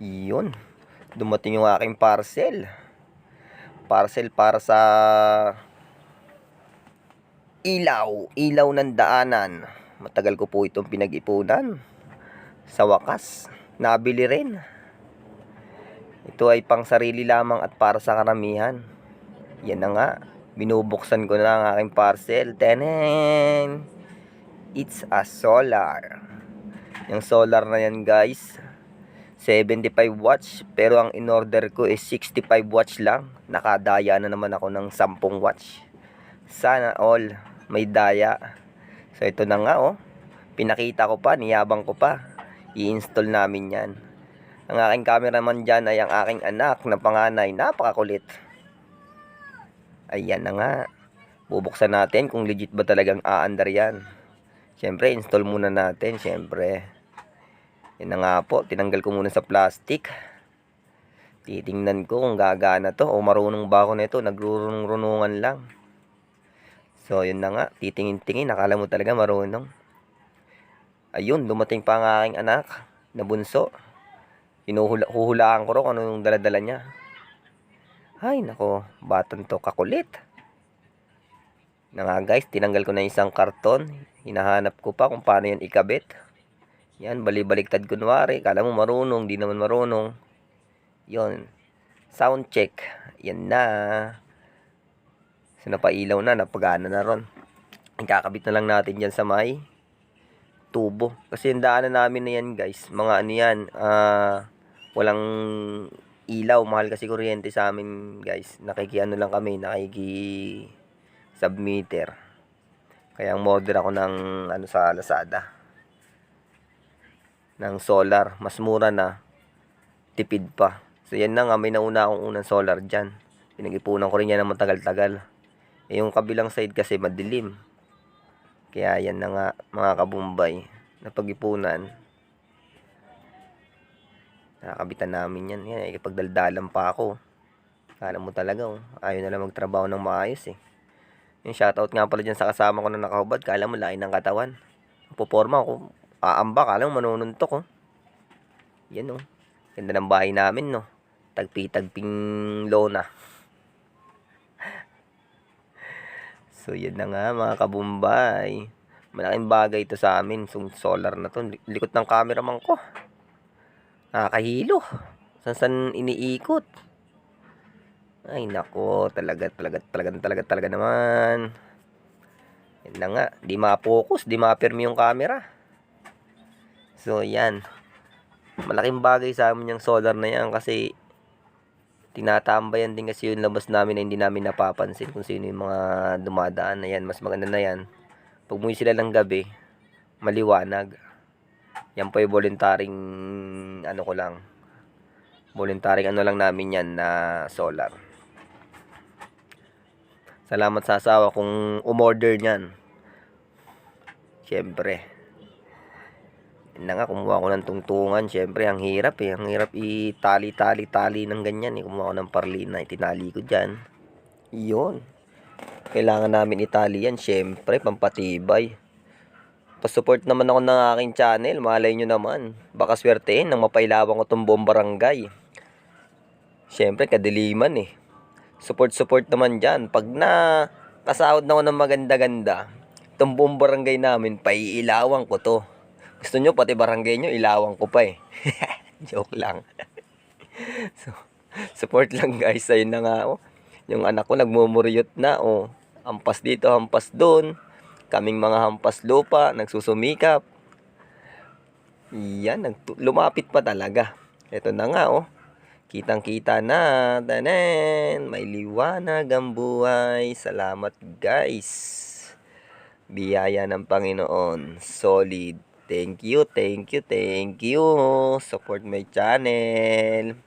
Yun. Dumating yung aking parcel. Parcel para sa ilaw ng daanan. Matagal ko po itong pinag-ipunan. Sa wakas, nabili rin. Ito ay pang sarili lamang at para sa karamihan. Yan na nga. Binubuksan ko na ang aking parcel. Tenen! It's a solar. Yung solar na yan guys, 75 watts. Pero ang in-order ko is 65 watts lang. Nakadaya na naman ako ng 10 watts. Sana all may daya. So ito na nga oh. Pinakita ko pa, niyabang ko pa. I-install namin yan. Ang aking cameraman dyan ay ang aking anak na panganay. Napakakulit. Ayan na nga. Bubuksan natin kung legit ba talagang aandar yan. Siyempre, install muna natin. Siyempre. Yan na nga po. Tinanggal ko muna sa plastic. Titingnan ko kung gagana to. O marunong ba ako nito. Nagrurunungan lang. So, yun na nga. Titingin-tingin. Nakala mo talaga marunong. Ayun. Dumating pa ang aking anak na bunso. Huhulaan ko rin kung ano yung daladala niya. Ay, nako. Batang to kakulit. Na nga guys, tinanggal ko na isang karton. Hinahanap ko pa kung paano yan ikabit. Yan, balibaliktad kunwari. Kala mo marunong, di naman marunong. Yon. Sound check. Yan na. So, napailaw na, napagana na ron. Ikakabit na lang natin yan sa may tubo. Kasi yung daanan namin na yan guys, mga ano yan, walang ilaw. Mahal kasi kuryente sa amin guys. Nakikiano lang kami, submeter. Kaya ang order ako ng ano sa Lazada. Ng solar, mas mura na, tipid pa. So yan na nga, may nauna akong unang solar dyan. Pinag-ipunan ko rin yan ng matagal-tagal. Yung kabilang side kasi madilim. Kaya yan na nga mga kabumbay, napag-ipunan. Nakabitan namin yan. Yan, ipagdaldalan pa ako. Kala mo talaga, oh. Ayaw na lang magtrabaho ng maayos eh. Yung shoutout nga pala dyan sa kasama ko na nakahubad. Kala mo lain ng katawan. Puporma ako. Aamba, kala mo manununtok oh. Yan oh. Ganda ng bahay namin no. Tagpi-tagping lona. So yan na nga mga kabumbay. Malaking bagay ito sa amin. So, solar na to. Likot ng cameraman ko. Nakakahilo. San iniikot. Ay nako, talaga naman. Yan na nga, di ma-focus, di ma-firme yung camera. So yan. Malaking bagay sa amin yung solar na yan kasi tinatambayan din kasi yung labas namin na hindi namin napapansin kung sino yung mga dumadaan na yan. Mas maganda na yan. Pag umuwi sila ng gabi, maliwanag. Yan po yung voluntaring ano ko lang. Voluntaring ano lang namin yan na solar. Salamat sa asawa kung umorder niyan. Siyempre. Yan na nga, kumuha ko ng tungtungan. Siyempre, ang hirap eh. Ang hirap itali-tali-tali ng ganyan eh. Kumuha ko ng parlina, itinali ko dyan. Yun. Kailangan namin itali yan. Siyempre, pampatibay. Pasupport naman ako ng aking channel. Malay nyo naman. Baka swertein nang mapailawang ko itong buong barangay. Siyempre, kadiliman eh. Support naman dyan. Pag na kasahod na ako ng maganda-ganda, itong buong barangay namin, paiilawang ko to. Gusto nyo, pati barangay nyo, ilawang ko pa eh. Joke lang. So, support lang guys. Ayun na nga oh. Yung anak ko nagmumuriyot na oh. Hampas dito, hampas doon. Kaming mga hampas lupa, nagsusumikap. Yan, lumapit pa talaga. Ito na nga oh. Kitang-kita na. Tanan. May liwanag ang buhay. Salamat guys. Biyaya ng Panginoon. Solid. Thank you. Support my channel.